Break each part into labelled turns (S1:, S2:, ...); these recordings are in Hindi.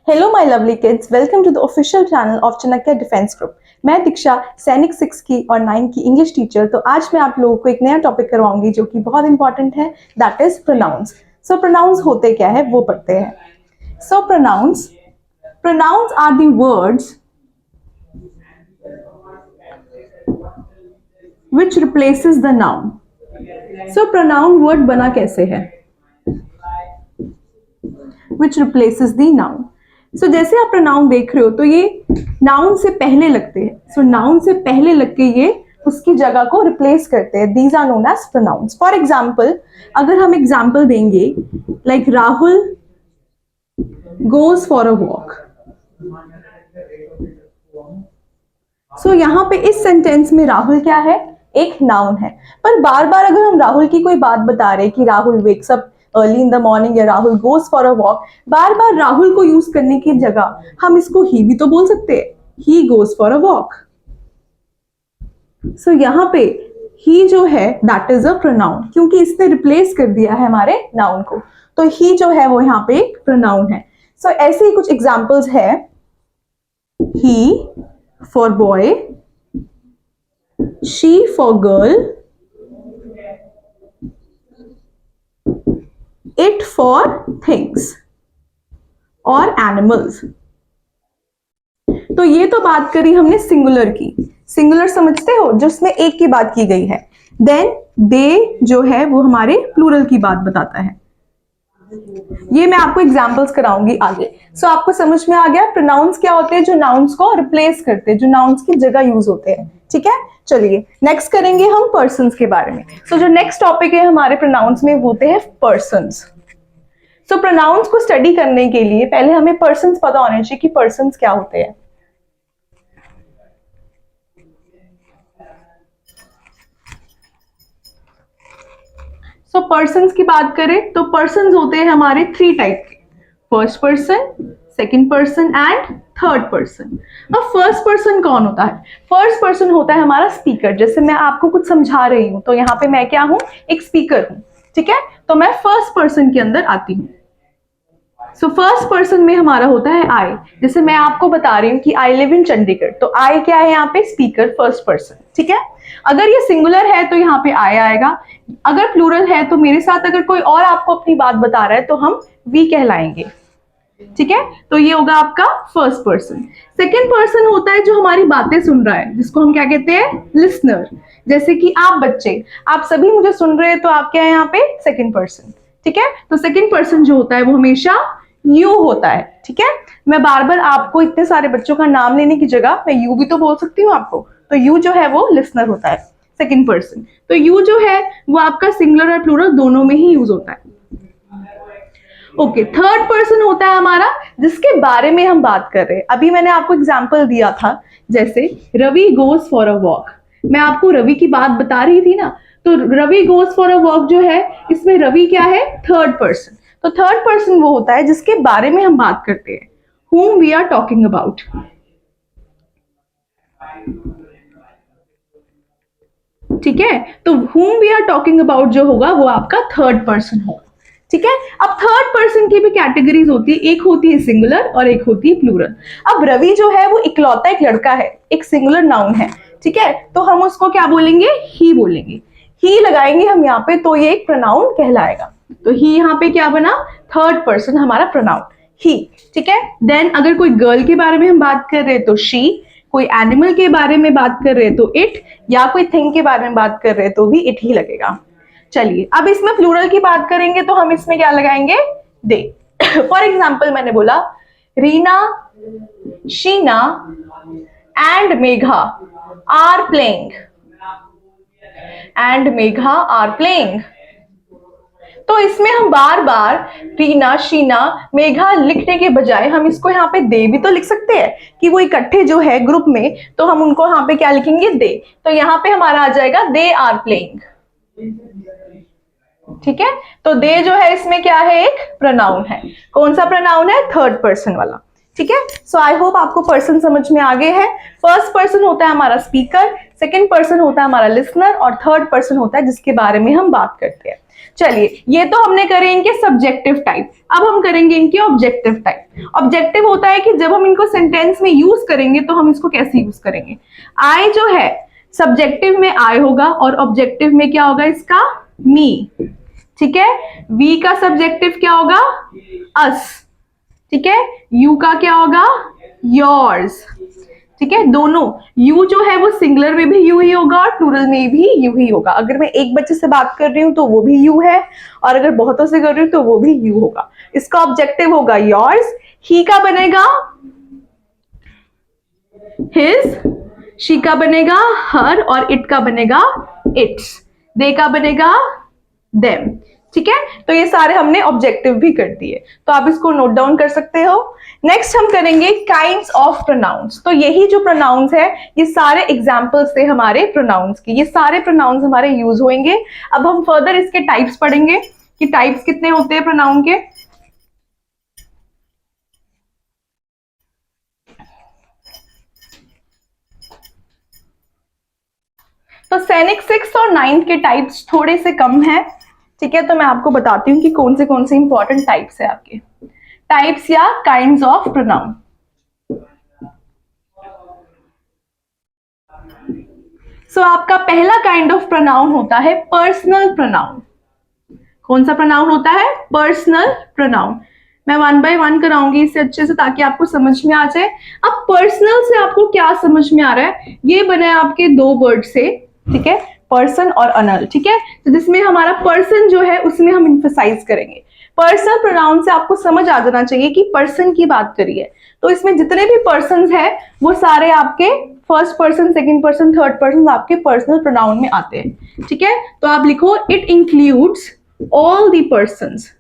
S1: Hello my lovely kids, welcome to the official channel of Chanakya defence group. मैं दीक्षा सैनिक 6 की और 9 की इंग्लिश टीचर। तो आज मैं आप लोगों को एक नया टॉपिक करवाऊंगी जो कि बहुत इंपॉर्टेंट है, that is pronouns. So pronouns होते क्या है वो पढ़ते हैं। So pronouns are the words which replaces the noun. So pronoun word बना कैसे है, which replaces the noun. So जैसे आप pronoun देख रहे हो तो ये noun से पहले लगते हैं. So noun से पहले लग के ये उसकी जगह को replace करते हैं. These are known as pronouns. For example, अगर हम example देंगे like Rahul goes for a walk. So यहाँ पे इस सेंटेंस में राहुल क्या है, एक नाउन है। पर बार बार अगर हम राहुल की कोई बात बता रहे कि Rahul wakes up early in the morning या Rahul goes for a walk, बार बार राहुल को यूज करने की जगह हम इसको ही भी तो बोल सकते हैं, he goes for a walk. So यहाँ पे ही जो है दैट इज अ प्रोनाउन, क्योंकि इसने रिप्लेस कर दिया है हमारे नाउन को। तो ही जो है वो यहाँ पे एक प्रोनाउन है। सो ऐसे ही कुछ एग्जाम्पल्स है, ही for boy, she for girl, it for things और animals। तो ये तो बात करी हमने सिंगुलर की। सिंगुलर समझते हो, जिसमें एक की बात की गई है। देन दे जो है वो हमारे प्लूरल की बात बताता है। ये मैं आपको एग्जांपल्स कराऊंगी आगे। सो आपको समझ में आ गया प्रोनाउंस क्या होते हैं, जो नाउन्स को रिप्लेस करते हैं, जो नाउन्स की जगह यूज होते हैं। ठीक है, चलिए नेक्स्ट करेंगे हम पर्सन्स के बारे में। सो जो नेक्स्ट टॉपिक है हमारे प्रोनाउंस में होते हैं पर्सन्स। सो प्रोनाउंस को स्टडी करने के लिए पहले हमें पर्सन्स पता होने चाहिए कि पर्सन्स क्या होते हैं। सो पर्सन्स की बात करें तो पर्सन्स होते हैं हमारे 3 टाइप के, first person, second person and third person. अब फर्स्ट पर्सन कौन होता है? फर्स्ट पर्सन होता है हमारा स्पीकर। जैसे मैं आपको कुछ समझा रही हूं तो यहाँ पे मैं क्या हूं, एक स्पीकर हूं। ठीक है, तो मैं फर्स्ट पर्सन के अंदर आती हूँ। सो फर्स्ट पर्सन में हमारा होता है आई। जैसे मैं आपको बता रही हूँ कि आई लिव इन चंडीगढ़, तो आई क्या है यहाँ पे, स्पीकर, फर्स्ट पर्सन। ठीक है, अगर ये सिंगुलर है तो यहाँ पे आई आएगा, अगर प्लूरल है तो मेरे साथ अगर कोई और आपको अपनी बात बता रहा है तो हम वी कहलाएंगे। ठीक है, तो ये होगा आपका फर्स्ट पर्सन। सेकेंड पर्सन होता है जो हमारी बातें सुन रहा है, जिसको हम क्या कहते हैं, लिसनर। जैसे कि आप बच्चे, आप सभी मुझे सुन रहे हैं, तो आप क्या है यहाँ पे, सेकेंड पर्सन। ठीक है, तो सेकेंड पर्सन जो होता है वो हमेशा यू होता है। ठीक है, मैं बार बार आपको इतने सारे बच्चों का नाम लेने की जगह मैं यू भी तो बोल सकती हूँ आपको। तो यू जो है वो लिसनर होता है, सेकेंड पर्सन। तो यू जो है वो आपका सिंगुलर और प्लूरल दोनों में ही यूज होता है। ओके, थर्ड पर्सन होता है हमारा जिसके बारे में हम बात कर रहे हैं। अभी मैंने आपको एग्जांपल दिया था, जैसे Ravi goes for a walk. मैं आपको रवि की बात बता रही थी ना, तो Ravi goes for a walk जो है, इसमें रवि क्या है, थर्ड पर्सन। तो थर्ड पर्सन वो होता है जिसके बारे में हम बात करते हैं, whom we are talking about। ठीक है, तो whom we are talking about जो होगा वो आपका थर्ड पर्सन होगा। ठीक है, अब थर्ड पर्सन की भी कैटेगरीज होती है, एक होती है सिंगुलर और एक होती है प्लूरल। अब रवि जो है वो इकलौता एक लड़का है, एक सिंगुलर नाउन है। ठीक है, तो हम उसको क्या बोलेंगे, ही बोलेंगे, ही लगाएंगे हम यहाँ पे, तो ये एक प्रोनाउन कहलाएगा। तो ही यहाँ पे क्या बना, थर्ड पर्सन हमारा प्रोनाउन, ही। ठीक है, देन अगर कोई गर्ल के बारे में हम बात कर रहे हैं तो शी, कोई एनिमल के बारे में बात कर रहे हैं तो इट, या कोई थिंग के बारे में बात कर रहे हैं तो भी इट ही लगेगा। चलिए अब इसमें प्लूरल की बात करेंगे तो हम इसमें क्या लगाएंगे, दे। फॉर एग्जाम्पल मैंने बोला Reena, Sheena and Megha are playing, and Megha are playing. तो इसमें हम बार बार रीना, शीना, मेघा लिखने के बजाय हम इसको यहाँ पे दे भी तो लिख सकते हैं कि वो इकट्ठे जो है ग्रुप में, तो हम उनको यहाँ पे क्या लिखेंगे, दे। तो यहाँ पे हमारा आ जाएगा दे आर प्लेइंग। ठीक है, तो दे जो है इसमें क्या है, एक प्रोनाउन है। कौन सा प्रोनाउन है, थर्ड पर्सन वाला। ठीक है। सो आई होप आपको पर्सन समझ में आ गए है। फर्स्ट पर्सन होता है हमारा स्पीकर, सेकंड पर्सन होता है हमारा लिसनर और थर्ड पर्सन होता है जिसके बारे में हम बात करते हैं। चलिए, ये तो हमने करे इनके सब्जेक्टिव टाइप, अब हम करेंगे इनके ऑब्जेक्टिव टाइप। ऑब्जेक्टिव होता है कि जब हम इनको सेंटेंस में यूज करेंगे तो हम इसको कैसे यूज करेंगे। आई जो है सब्जेक्टिव में आई होगा और ऑब्जेक्टिव में क्या होगा इसका, मी। ठीक है, वी का सब्जेक्टिव क्या होगा, अस। ठीक है, यू का क्या होगा, योर्स। ठीक है, दोनों यू जो है वो सिंगुलर में भी यू ही होगा और प्लूरल में भी यू ही होगा। अगर मैं एक बच्चे से बात कर रही हूं तो वो भी यू है और अगर बहुतों से कर रही हूं तो वो भी यू होगा। इसका ऑब्जेक्टिव होगा योर्स। ही का बनेगा हिज, शी का बनेगा हर और इट का बनेगा इट्स, दे का बनेगा देम। ठीक है, तो ये सारे हमने ऑब्जेक्टिव भी कर दिए, तो आप इसको नोट डाउन कर सकते हो। नेक्स्ट हम करेंगे काइंड्स ऑफ प्रोनाउंस। तो यही जो प्रोनाउंस है ये सारे एग्जांपल्स थे हमारे प्रोनाउंस की, ये सारे प्रोनाउंस हमारे यूज होंगे। अब हम फर्दर इसके टाइप्स पढ़ेंगे कि टाइप्स कितने होते हैं प्रोनाउन के। तो सैनिक 6th और 9th के टाइप्स थोड़े से कम हैं। ठीक है, तो मैं आपको बताती हूँ कि कौन से इंपॉर्टेंट टाइप्स है आपके, टाइप्स या काइंड्स ऑफ प्रोनाउन। सो आपका पहला काइंड ऑफ प्रोनाउन होता है पर्सनल प्रोनाउन। कौन सा प्रोनाउन होता है, पर्सनल प्रोनाउन। मैं वन बाय वन कराऊंगी इससे अच्छे से ताकि आपको समझ में आ जाए। अब पर्सनल से आपको क्या समझ में आ रहा है, ये बना है आपके दो वर्ड से। ठीक है, पर्सन और अनल। ठीक है, तो जिसमें हमारा पर्सन जो है उसमें हम इम्फेसाइज करेंगे। पर्सनल प्रोनाउन से आपको समझ आ जाना चाहिए कि पर्सन की बात करिए, तो इसमें जितने भी पर्सन है वो सारे आपके first person, second person, third person आपके पर्सनल प्रोनाउन में आते हैं। ठीक है, तो आप लिखो it includes all the persons.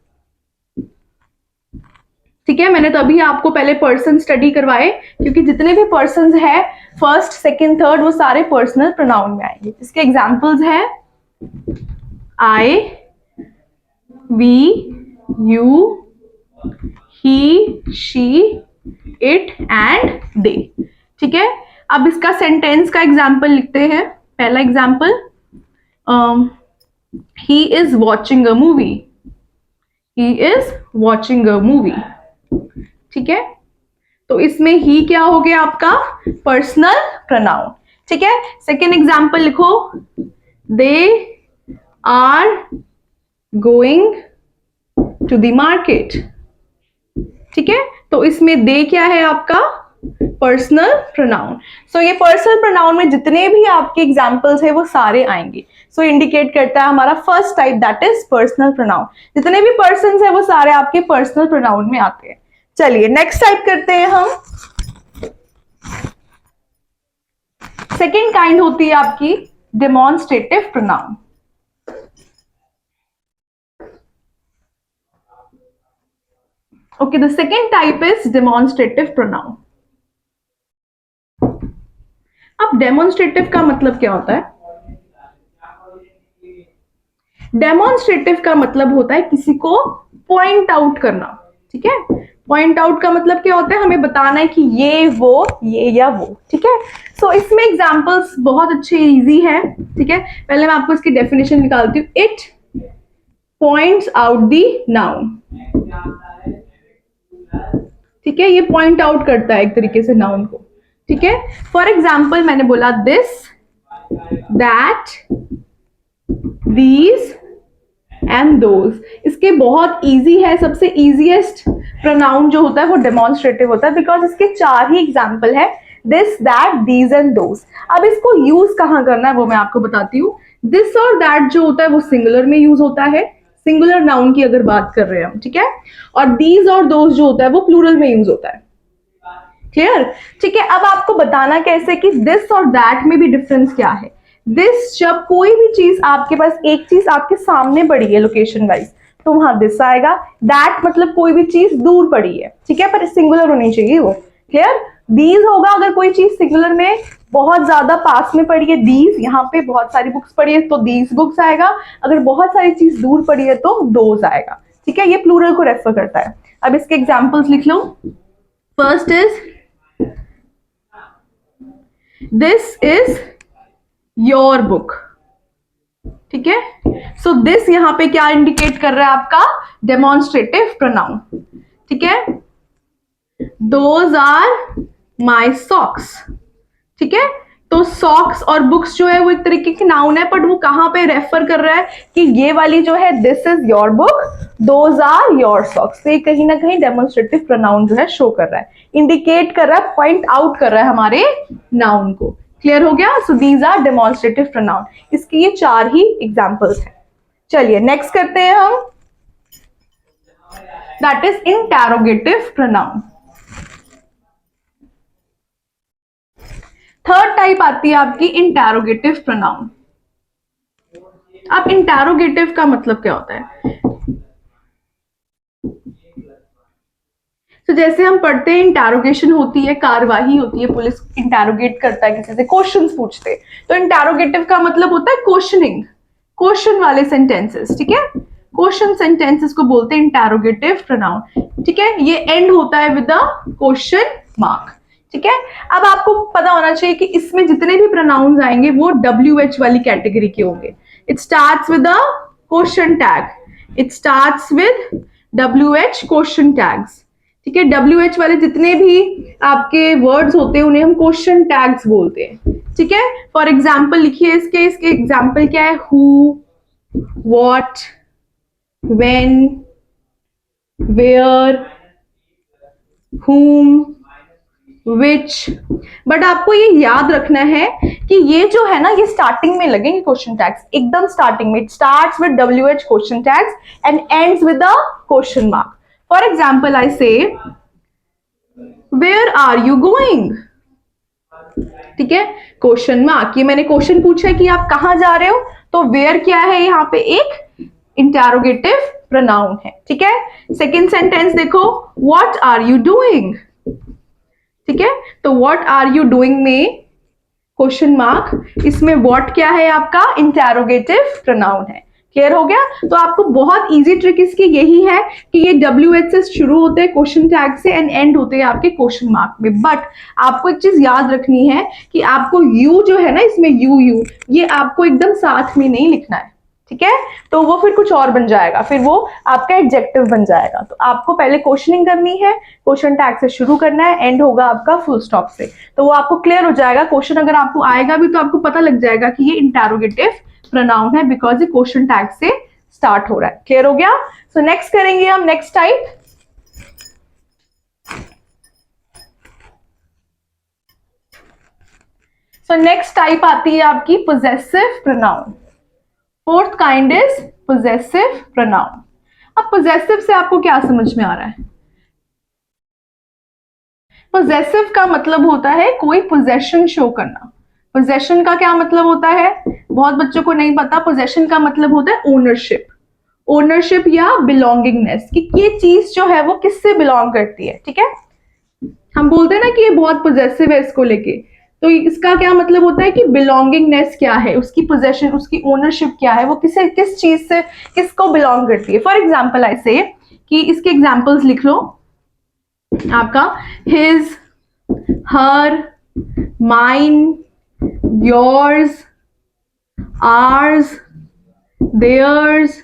S1: ठीक है, मैंने तभी आपको पहले पर्सन स्टडी करवाए क्योंकि जितने भी पर्सन्स है फर्स्ट, सेकंड, थर्ड वो सारे पर्सनल प्रोनाउन में आएंगे। इसके एग्जांपल्स है I, we, you, he, she, it and they. ठीक है, अब इसका सेंटेंस का एग्जांपल लिखते हैं। पहला example, he is watching a movie, he is watching a movie. ठीक है, तो इसमें ही क्या हो गया आपका, पर्सनल प्रोनाउन। ठीक है, सेकेंड एग्जांपल लिखो, they are going to the market. ठीक है, तो इसमें दे क्या है आपका, पर्सनल प्रोनाउन। सो ये पर्सनल प्रोनाउन में जितने भी आपके एग्जांपल्स है वो सारे आएंगे। सो इंडिकेट करता है हमारा first type that is personal pronoun. जितने भी पर्सन्स है वो सारे आपके पर्सनल प्रोनाउन में आते हैं। चलिए नेक्स्ट टाइप करते हैं हम। सेकेंड काइंड होती है आपकी demonstrative pronoun. Okay, the second type is demonstrative pronoun. अब डेमोन्स्ट्रेटिव का मतलब क्या होता है, डेमोन्स्ट्रेटिव का मतलब होता है किसी को पॉइंट आउट करना। ठीक है, पॉइंट आउट का मतलब क्या होता है, हमें बताना है कि ये वो, ये या वो। ठीक है, सो इसमें एग्जांपल्स बहुत अच्छे इजी है। ठीक है, पहले मैं आपको इसकी डेफिनेशन निकालती हूँ। It points out the noun. ठीक है, ये पॉइंट आउट करता है एक तरीके से नाउन को। ठीक है, फॉर एग्जाम्पल मैंने बोला this, that, these and those. इसके बहुत इजी है, सबसे इजीएस्ट प्रोनाउन जो होता है वो डेमोन्स्ट्रेटिव होता है बिकॉज इसके चार ही एग्जाम्पल है, this, that, these and those. अब इसको यूज कहाँ करना है वो मैं आपको बताती हूँ। दिस और दैट जो होता है वो सिंगुलर में यूज होता है, सिंगुलर नाउन की अगर बात कर रहे हैं हम। ठीक है, और दीज और दोज जो होता है वो प्लूरल में यूज होता है। क्लियर? ठीक है, अब आपको बताना कैसे कि दिस और दैट में भी डिफरेंस क्या है। दिस, जब कोई भी चीज आपके पास, एक चीज आपके सामने पड़ी है लोकेशन वाइज, तो वहां दिस आएगा। दैट मतलब कोई भी चीज दूर पड़ी है। ठीक है, पर सिंगुलर होनी चाहिए वो। क्लियर? दीज होगा अगर कोई चीज सिंगुलर में बहुत ज्यादा पास में पड़ी है, दीज, यहाँ पे बहुत सारी बुक्स पड़ी है तो दीज बुक्स आएगा। अगर बहुत सारी चीज दूर पड़ी है तो दोज आएगा। ठीक है, ये प्लूरल को रेफर करता है। अब इसके एग्जाम्पल्स लिख लो। First is this is your book, ठीक है। सो दिस यहां पे क्या इंडिकेट कर रहा है आपका डेमोन्स्ट्रेटिव प्रोनाउन, ठीक है। दोज आर माई सॉक्स, ठीक है। तो सॉक्स और बुक्स जो है वो एक तरीके की नाउन है, बट वो कहां पे रेफर कर रहा है कि ये वाली जो है this is your book, those are your socks. तो ये कहीं ना कहीं डेमोन्स्ट्रेटिव प्रोनाउन जो है शो कर रहा है, इंडिकेट कर रहा है, पॉइंट आउट कर रहा है हमारे नाउन को। क्लियर हो गया? So these are demonstrative pronoun. इसके ये 4 ही एग्जांपल्स हैं। चलिए नेक्स्ट करते हैं हम, that is interrogative pronoun. Third type आती है आपकी इंटेरोगेटिव प्रोनाउन। अब इंटेरोगेटिव का मतलब क्या होता है? तो जैसे हम पढ़ते हैं इंटेरोगेशन होती है, कार्यवाही होती है, पुलिस इंटेरोगेट करता है, किसी से क्वेश्चंस पूछते हैं, तो इंटेरोगेटिव का मतलब होता है क्वेश्चनिंग, क्वेश्चन वाले सेंटेंसेस, ठीक है। क्वेश्चन सेंटेंसेस को बोलते हैं इंटेरोगेटिव प्रोनाउन, ठीक है। ये एंड होता है विद द क्वेश्चन मार्क, ठीक है। अब आपको पता होना चाहिए कि इसमें जितने भी प्रोनाउंस आएंगे वो WH वाली कैटेगरी के होंगे। It starts with the question tag, it starts with WH question tags, ठीक है। WH वाले जितने भी आपके वर्ड्स होते हैं उन्हें हम क्वेश्चन टैग्स बोलते हैं, ठीक है। फॉर एग्जाम्पल लिखिए, इसके एग्जाम्पल क्या है? Who, what, when, where, whom, which। But आपको ये याद रखना है कि ये जो है ना, ये स्टार्टिंग में लगेंगे क्वेश्चन टैग्स, एकदम स्टार्टिंग में। It starts with WH question tags and ends with the question mark. For example I से वेयर आर यू गोइंग, ठीक है, क्वेश्चन मार्क। ये मैंने क्वेश्चन पूछा है कि आप कहां जा रहे हो, तो वेयर क्या है यहाँ पे? एक इंटेरोगेटिव प्रोनाउन है, ठीक है। सेकेंड सेंटेंस देखो, व्हाट आर यू डूइंग, ठीक है। तो व्हाट आर यू डूइंग में क्वेश्चन मार्क, इसमें व्हाट क्या है? आपका इंटेरोगेटिव प्रोनाउन है। क्लियर हो गया? तो आपको बहुत इजी ट्रिक इसकी यही है कि ये WH से शुरू होते हैं क्वेश्चन टैग से एंड एंड होते हैं आपके क्वेश्चन मार्क में। बट आपको एक चीज याद रखनी है कि आपको यू जो है ना, इसमें यू ये आपको एकदम साथ में नहीं लिखना है, ठीक है। तो वो फिर कुछ और बन जाएगा, फिर वो आपका एडजेक्टिव बन जाएगा। तो आपको पहले क्वेश्चनिंग करनी है, क्वेश्चन टैग से शुरू करना है, एंड होगा आपका फुल स्टॉप से। तो वो आपको क्लियर हो जाएगा। क्वेश्चन अगर आपको आएगा भी तो आपको पता लग जाएगा कि ये इंटेरोगेटिव प्रोनाउन है, बिकॉज ये क्वेश्चन टैग से स्टार्ट हो रहा है। क्लियर हो गया? सो नेक्स्ट करेंगे हम next type. So next type आती है आपकी possessive pronoun. Fourth kind is possessive pronoun. अब पोजेसिव से आपको क्या समझ में आ रहा है? पोजेसिव का मतलब होता है कोई पोजेशन शो करना। पोजेशन का क्या मतलब होता है? बहुत बच्चों को नहीं पता। पोजेशन का मतलब होता है ओनरशिप, ओनरशिप या बिलोंगिंगनेस, कि ये चीज जो है वो किससे बिलोंग करती है, ठीक है। हम बोलते हैं ना कि ये बहुत पोजेसिव है इसको लेके, तो इसका क्या मतलब होता है कि बिलोंगिंगनेस क्या है, उसकी पोजेशन, उसकी ओनरशिप क्या है, वो किस चीज से किसको बिलोंग करती है। फॉर एग्जाम्पल ऐसे कि इसके एग्जाम्पल्स लिख लो आपका, हिज, हर, माइन, योर्स, आर्स, देयर्स,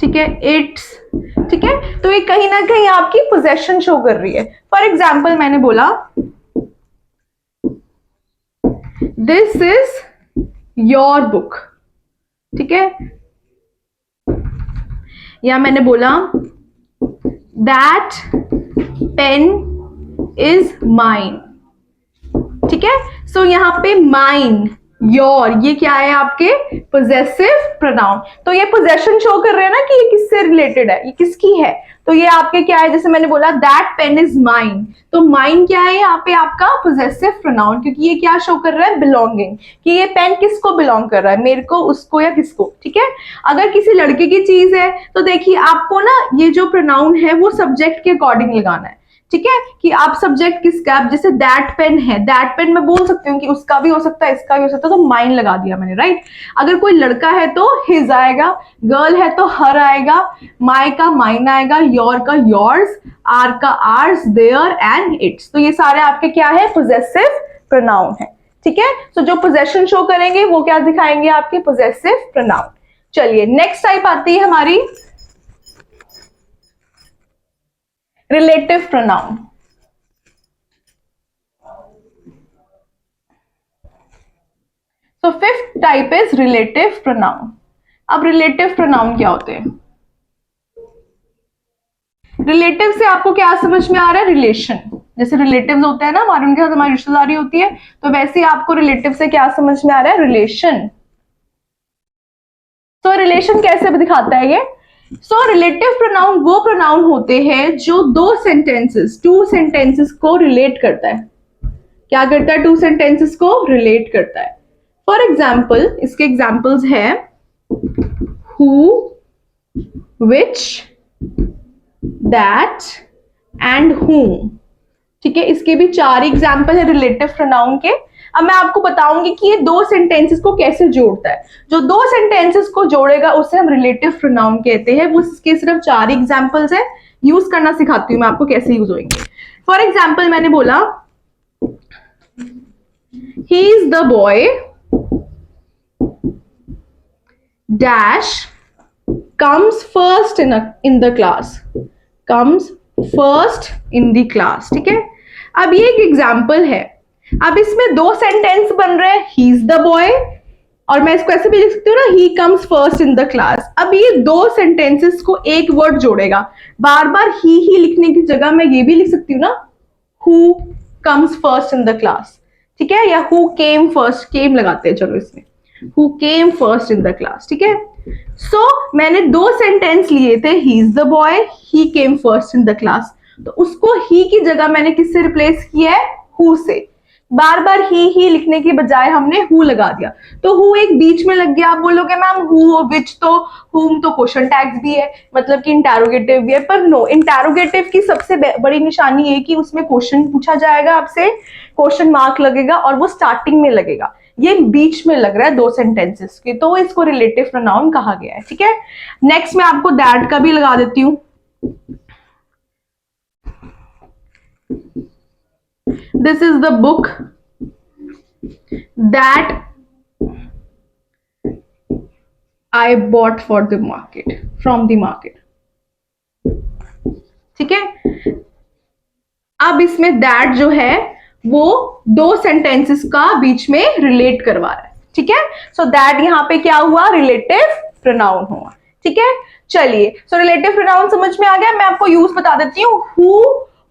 S1: ठीक है, इट्स, ठीक है। तो ये कहीं ना कहीं आपकी पोजेशन शो कर रही है। फॉर एग्जाम्पल मैंने बोला दिस इज योर बुक, ठीक है, या मैंने बोला दैट पेन इज माइन, ठीक है। सो यहां पे माइन, योर, ये क्या है? आपके पोजेसिव प्रोनाउन। तो ये पोजेशन शो कर रहे हैं ना कि ये किससे रिलेटेड है, ये किसकी है। तो ये आपके क्या है? जैसे मैंने बोला दैट पेन इज माइन, तो माइन क्या है यहाँ पे? आपका पोजेसिव प्रोनाउन, क्योंकि ये क्या शो कर रहा है? बिलोंगिंग, कि ये पेन किसको बिलोंग कर रहा है, मेरे को, उसको, या किसको, ठीक है। अगर किसी लड़के की चीज है तो देखिए आपको ना ये जो प्रोनाउन है वो सब्जेक्ट के अकॉर्डिंग लगाना है। ठीक है, कि आप सब्जेक्ट किसका, आप जैसे दैट पेन है, दैट पेन मैं बोल सकती हूँ कि उसका भी हो सकता है, इसका भी हो सकता है, तो माइन लगा दिया मैंने, राइट। अगर कोई लड़का है तो हिज आएगा, गर्ल है तो हर आएगा, माई का माइन आएगा, योर का योर्स, आर का आर्स, देयर एंड इट्स। तो ये सारे आपके क्या है, पोजेसिव प्रोनाउन है, ठीक है। तो जो पोजेशन शो करेंगे वो क्या दिखाएंगे, आपके पोजेसिव प्रोनाउन। चलिए नेक्स्ट टाइप आती है हमारी रिलेटिव प्रोनाउन। तो fifth type is relative pronoun. अब रिलेटिव प्रोनाउन क्या होते हैं? रिलेटिव से आपको क्या समझ में आ रहा है, रिलेशन। जैसे रिलेटिव्स होते हैं ना हमारे, उनके साथ हमारी रिश्तेदारी होती है, तो वैसे ही आपको रिलेटिव से क्या समझ में आ रहा है, रिलेशन। तो रिलेशन कैसे दिखाता है ये? सो रिलेटिव प्रोनाउन वो प्रोनाउन होते हैं जो टू सेंटेंसेस को रिलेट करता है। क्या करता है? टू सेंटेंसेस को रिलेट करता है। फॉर एग्जाम्पल, इसके एग्जाम्पल्स है who, which, that and whom। ठीक है, इसके भी 4 एग्जाम्पल है रिलेटिव प्रोनाउन के। अब मैं आपको बताऊंगी कि ये दो सेंटेंसेस को कैसे जोड़ता है। जो दो सेंटेंसेस को जोड़ेगा उसे हम रिलेटिव प्रोनाउन कहते हैं। वो इसके सिर्फ 4 एग्जाम्पल्स है, यूज करना सिखाती हूँ मैं आपको कैसे यूज होंगे। फॉर एग्जाम्पल मैंने बोला he is the boy dash comes first in the class, comes first in the class। ठीक है, अब ये एक एग्जाम्पल है। अब इसमें दो सेंटेंस बन रहे हैं, ही इज द बॉय, और मैं इसको ऐसे भी लिख सकती हूँ ना, he comes first in the class. अब ये दो सेंटेंसेस को एक वर्ड जोड़ेगा। बार बार ही लिखने की जगह मैं ये भी लिख सकती हूँ ना, who comes first in the class. ठीक है, या हु केम फर्स्ट, केम लगाते हैं चलो इसमें, who came first in the class. ठीक है, सो मैंने दो सेंटेंस लिए थे, he is the boy, he came first in the class. तो उसको ही की जगह मैंने किससे रिप्लेस किया है, हु से। बार बार ही लिखने की बजाय हमने हु लगा दिया, तो हु एक बीच में लग गया। आप बोलोगे मैम हु और विच तो, हुम तो क्वेश्चन टैग्स भी है, मतलब कि इंटरोगेटिव भी है, पर नो, इंटरोगेटिव की सबसे बड़ी निशानी है कि उसमें क्वेश्चन पूछा जाएगा आपसे, क्वेश्चन मार्क लगेगा और वो स्टार्टिंग में लगेगा। ये बीच में लग रहा है दो सेंटेंसेस के, तो इसको रिलेटिव प्रोनाउन कहा गया है। ठीक है, नेक्स्ट मैं आपको दैट का भी लगा देती हूं। This is the book that I bought for the market, from the market. ठीक है, अब इसमें दैट जो है वो दो सेंटेंसेस का बीच में रिलेट करवा रहा है। ठीक है, सो दैट यहां पे क्या हुआ, रिलेटिव प्रोनाउन हुआ। ठीक है, चलिए, सो रिलेटिव प्रोनाउन समझ में आ गया। मैं आपको यूज बता देती हूँ, हु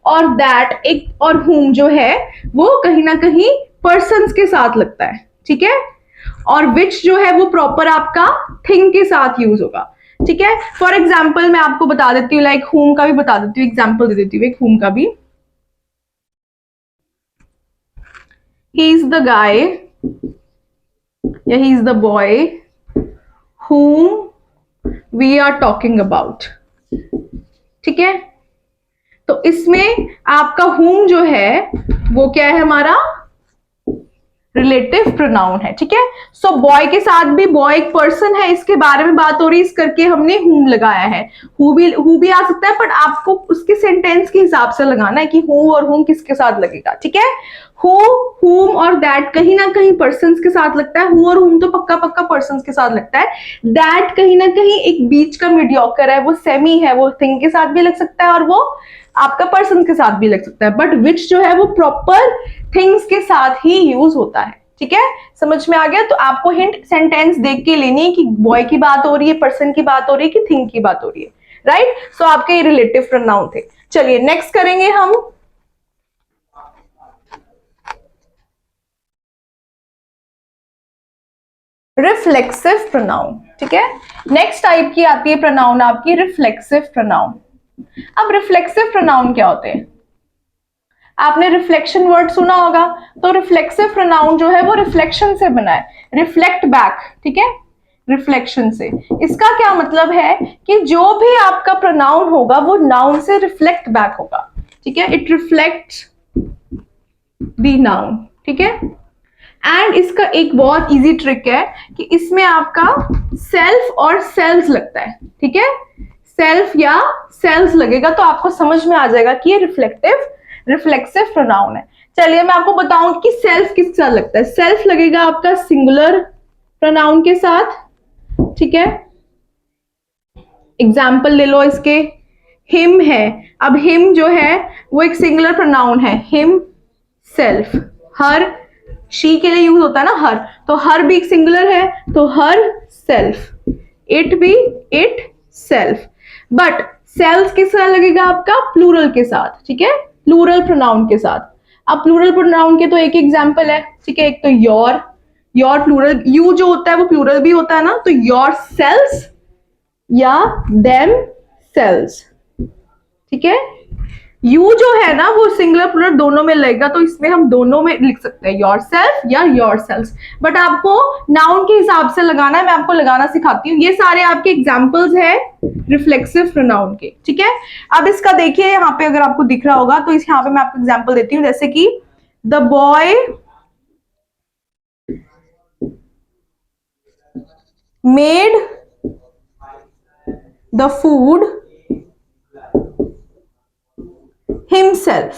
S1: और दैट एक और हुम जो है वो कहीं ना कहीं पर्सन्स के साथ लगता है। ठीक है, और विच जो है वो प्रॉपर आपका थिंग के साथ यूज होगा। ठीक है, फॉर एग्जाम्पल मैं आपको बता देती हूँ, लाइक हुम का भी बता देती हूँ, एग्जाम्पल दे देती हूँ एक हुम का भी। He is the guy, yeah, he is the boy whom we are talking about। ठीक है, तो इसमें आपका whom जो है वो क्या है, हमारा रिलेटिव प्रोनाउन है। ठीक है, सो बॉय के साथ भी, बॉय एक पर्सन है, इसके बारे में बात हो रही है, इस करके हमने whom लगाया है। हु भी आ सकता है, बट आपको उसके सेंटेंस के हिसाब से लगाना है कि हु और whom किसके साथ लगेगा। ठीक है, हु, whom और दैट कहीं ना कहीं पर्सन्स के साथ लगता है, हु और whom तो पक्का पक्का पर्सन्स के साथ लगता है। दैट कहीं ना कहीं एक बीच का मीडियोकर है, वो सेमी है, वो थिंग के साथ भी लग सकता है और वो आपका पर्सन के साथ भी लग सकता है। बट विच जो है वो प्रॉपर थिंग्स के साथ ही यूज होता है। ठीक है, समझ में आ गया? तो आपको हिंट सेंटेंस देख के लेनी है कि बॉय की बात हो रही है, पर्सन की बात हो रही है कि थिंग की बात हो रही है, राइट? सो आपके ये रिलेटिव प्रोनाउन थे। चलिए नेक्स्ट करेंगे हम रिफ्लेक्सिव प्रोनाउन। ठीक है, नेक्स्ट टाइप की आती है प्रोनाउन आपकी रिफ्लेक्सिव प्रोनाउन। अब रिफ्लेक्सिव प्रोनाउन क्या होते हैं? आपने रिफ्लेक्शन वर्ड सुना होगा, तो रिफ्लेक्सिव प्रोनाउन जो है वो रिफ्लेक्शन से बना है, रिफ्लेक्ट बैक। ठीक है, रिफ्लेक्शन से। इसका क्या मतलब है कि जो भी आपका प्रोनाउन होगा वो नाउन से रिफ्लेक्ट बैक होगा। ठीक है, इट रिफ्लेक्ट्स द नाउन, ठीक है। एंड इसका एक बहुत इजी ट्रिक है कि इसमें आपका सेल्फ और सेल्स लगता है, ठीक है, सेल्फ या सेल्स लगेगा तो आपको समझ में आ जाएगा कि ये रिफ्लेक्सिव प्रोनाउन है। चलिए मैं आपको बताऊंगी कि सेल्फ किस साथ लगता है। सेल्फ लगेगा आपका सिंगुलर प्रोनाउन के साथ, ठीक है। एग्जाम्पल ले लो इसके, हिम है। अब हिम जो है वो एक सिंगुलर प्रोनाउन है, हिम सेल्फ। हर शी के लिए यूज होता है ना हर, तो हर भी एक सिंगुलर है तो हर सेल्फ, इट भी इट सेल्फ। बट सेल्स किस साथ लगेगा आपका, प्लूरल के साथ, ठीक है, प्लूरल प्रोनाउन के साथ। अब प्लूरल प्रोनाउन के तो एक एग्जांपल है, ठीक है, एक तो योर प्लूरल, यू जो होता है वो प्लूरल भी होता है ना, तो योर सेल्स या देम सेल्स, ठीक है। यू जो है ना वो सिंगुलर प्लूरल दोनों में लगेगा, तो इसमें हम दोनों में लिख सकते हैं, योर सेल्फ या योर सेल्स। बट आपको नाउन के हिसाब से लगाना है, मैं आपको लगाना सिखाती हूँ। ये सारे आपके एग्जाम्पल्स है रिफ्लेक्सिव प्रोनाउन के, ठीक है। अब इसका देखिए यहाँ पे अगर आपको दिख रहा होगा तो इस यहाँ पे मैं आपको एग्जाम्पल देती हूँ, जैसे कि the boy made the food himself,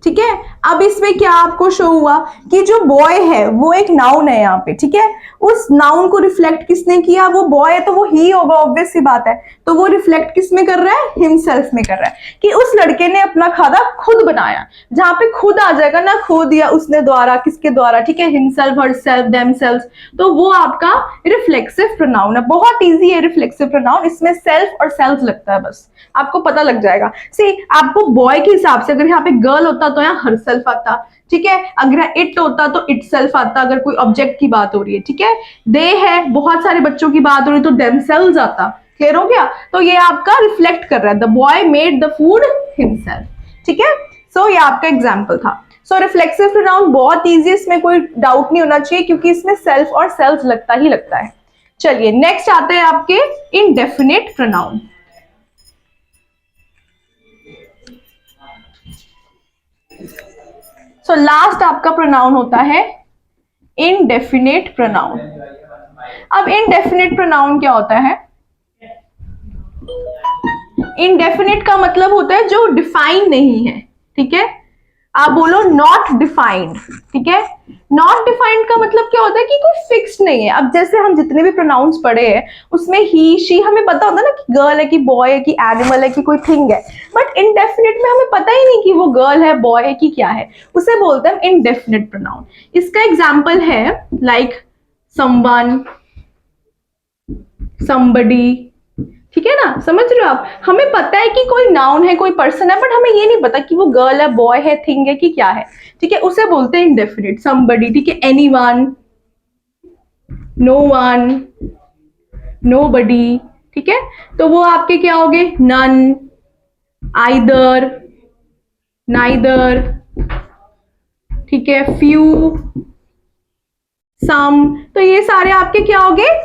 S1: ठीक है। अब इसमें क्या आपको शो हुआ कि जो बॉय है वो एक नाउन है यहाँ पे, ठीक है। उस नाउन को रिफ्लेक्ट किसने किया, वो बॉय है तो वो ही होगा, ऑब्वियस सी बात है। तो वो रिफ्लेक्ट किस में कर रहा है, हिमसेल्फ में कर रहा है, कि उस लड़के ने अपना खाना खुद बनाया। जहां पे खुद आ जाएगा ना, खुद या उसने द्वारा, किसके द्वारा, ठीक है, हिमसेल्फ, हरसेल्फ, देमसेल्फ, तो वो आपका रिफ्लेक्सिव प्रोनाउन है। बहुत ईजी है रिफ्लेक्सिव प्रोनाउन, इसमें सेल्फ और सेल्फ लगता है, बस आपको पता लग जाएगा। सी आपको बॉय के हिसाब से अगर यहाँ पे गर्ल होता तो यहाँ हर सेल्फ आता, ठीक है। अगर इट होता तो इट सेल्फ आता, अगर कोई ऑब्जेक्ट की बात हो रही है, ठीक है। दे है, बहुत सारे बच्चों की बात हो रही है तो देमसेल्व्स आता। क्लियर हो गया, तो ये आपका रिफ्लेक्ट कर रहा है, the boy made the food himself, ठीक है। सो ये आपका एग्जाम्पल था। सो रिफ्लेक्सिव प्रोनाउन बहुत ईजी, इसमें कोई डाउट नहीं होना चाहिए क्योंकि इसमें सेल्फ और सेल्फ लगता ही लगता है। चलिए नेक्स्ट आते हैं आपके इनडेफिनिट प्रोनाउन। सो लास्ट आपका प्रोनाउन होता है इनडेफिनिट प्रोनाउन। अब इनडेफिनिट प्रोनाउन क्या होता है, इनडेफिनिट का मतलब होता है जो डिफाइन नहीं है, ठीक है। आप बोलो नॉट डिफाइंड, ठीक है। नॉट डिफाइंड का मतलब क्या होता है कि कोई फिक्स्ड नहीं है। अब जैसे हम जितने भी प्रोनाउंस पढ़े हैं उसमें ही शी हमें पता होता है ना कि गर्ल है कि बॉय है कि एनिमल है कि कोई थिंग है, बट इनडेफिनिट में हमें पता ही नहीं कि वो गर्ल है, बॉय है कि क्या है, उसे बोलते हैं इनडेफिनिट प्रोनाउन। इसका एग्जाम्पल है लाइक समवन, समबडी, ठीक है ना, समझ रहे हो आप। हमें पता है कि कोई नाउन है, कोई पर्सन है, बट हमें ये नहीं पता कि वो गर्ल है, बॉय है, थिंग है कि क्या है, ठीक है, उसे बोलते हैं इनडेफिनिट। समबडी, ठीक है, एनीवन, नो वन, नोबडी, ठीक है, तो वो आपके क्या हो गए, नन, आइदर, नाइदर, ठीक है, फ्यू, सम, तो ये सारे आपके क्या हो गए,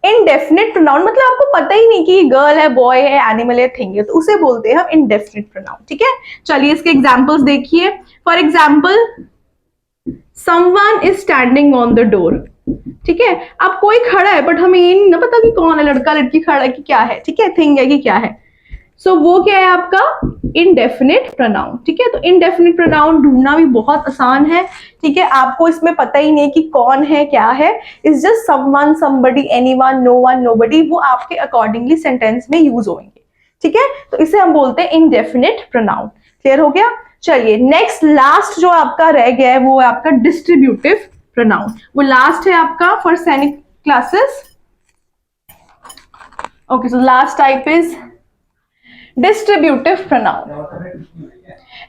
S1: इनडेफिनिट प्रोनाउन। मतलब आपको पता ही नहीं कि गर्ल है, बॉय है, एनिमल है, थिंग है, तो उसे बोलते हैं हम इनडेफिनिट प्रोनाउन, ठीक है। चलिए इसके एग्जांपल्स देखिए। For example someone is standing on the door, ठीक है। अब कोई खड़ा है बट हमें ये नहीं ना पता कि कौन है, लड़का लड़की खड़ा है कि क्या है, ठीक है, थिंग है कि क्या है, सो वो क्या है आपका इनडेफिनिट प्रोनाउन, ठीक है। तो इनडेफिनिट प्रोनाउन ढूंढना भी बहुत आसान है, ठीक है। आपको इसमें पता ही नहीं कि कौन है क्या है, it's just someone, somebody, anyone, no one, nobody, वो आपके अकॉर्डिंगली सेंटेंस में यूज होंगे, ठीक है। तो इसे हम बोलते हैं इनडेफिनिट प्रोनाउन। क्लियर हो गया। चलिए नेक्स्ट लास्ट जो आपका रह गया है वो है आपका डिस्ट्रीब्यूटिव प्रोनाउन। वो लास्ट है आपका फॉर सैनिक classes. Okay, so last type is distributive pronoun.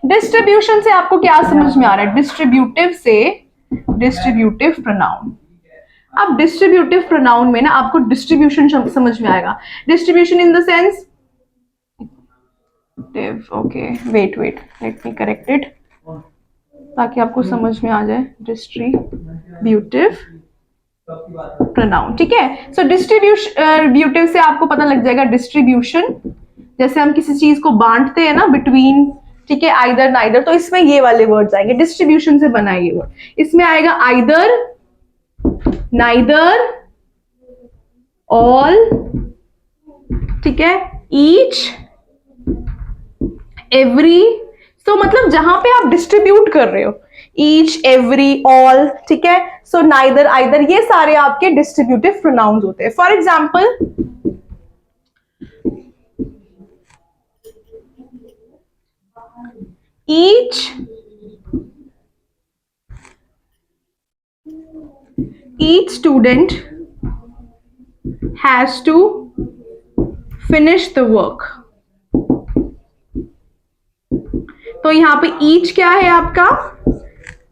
S1: Distribution से आपको क्या समझ में आ रहा है, डिस्ट्रीब्यूटिव से डिस्ट्रीब्यूटिव प्रोनाउन। अब डिस्ट्रीब्यूटिव प्रोनाउन में ना आपको डिस्ट्रीब्यूशन समझ में आएगा। Distribution in the sense, okay wait let me correct it ताकि आपको समझ में आ जाए। डिस्ट्रीब्यूटिव प्रोनाउन, ठीक है। सो डिस्ट्रीब्यूटिव से आपको पता लग जाएगा डिस्ट्रीब्यूशन, जैसे हम किसी चीज को बांटते हैं ना बिटवीन ठीक है, आइदर नाइदर, तो इसमें ये वाले वर्ड्स आएंगे, डिस्ट्रीब्यूशन से बना है ये वर्ड, इसमें आएगा आइदर, नाइदर, ऑल, ठीक है, ईच, एवरी, तो मतलब जहां पे आप डिस्ट्रीब्यूट कर रहे हो, ईच, एवरी, ऑल, ठीक है, सो नाइदर, आइदर, ये सारे आपके डिस्ट्रीब्यूटिव प्रोनाउंस होते हैं। For example, each student has to finish the work, तो यहां पे each क्या है आपका,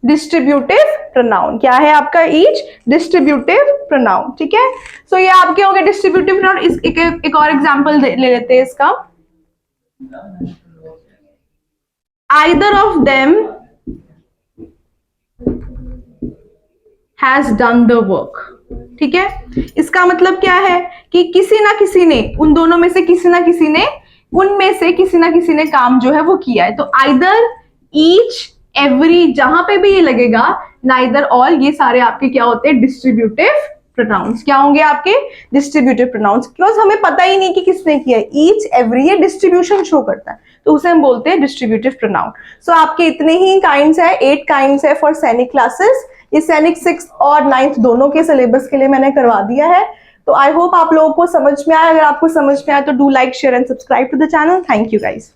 S1: डिस्ट्रीब्यूटिव प्रोनाउन, क्या है आपका ईच, डिस्ट्रीब्यूटिव प्रोनाउन, ठीक है। सो ये आपके हो गए डिस्ट्रीब्यूटिव प्रोनाउन। एक और एग्जांपल ले लेते हैं इसका, either of them has done the work, ठीक है, इसका मतलब क्या है कि किसी ना किसी ने, उन दोनों में से किसी ना किसी ने, उनमें से किसी ना किसी ने काम जो है वो किया है, तो आइदर, ईच, एवरी, जहां पे भी ये लगेगा, नाइदर, ऑल, ये सारे आपके क्या होते हैं, डिस्ट्रीब्यूटिव प्रोनाउंस, क्या होंगे आपके, डिस्ट्रीब्यूटिव प्रोनाउंस, बिकॉज हमें पता ही नहीं कि किसने किया है, ईच, एवरी, ये डिस्ट्रीब्यूशन शो करता है, तो उसे हम बोलते हैं डिस्ट्रीब्यूटिव प्रोनाउन। सो आपके इतने ही काइंड्स है, 8 काइंड्स है फॉर सैनिक क्लासेस, ये सैनिक 6th और 9th दोनों के सिलेबस के लिए मैंने करवा दिया है। तो आई होप आप लोगों को समझ में आया, अगर आपको समझ में आया तो do like, share and subscribe to the channel. Thank you guys.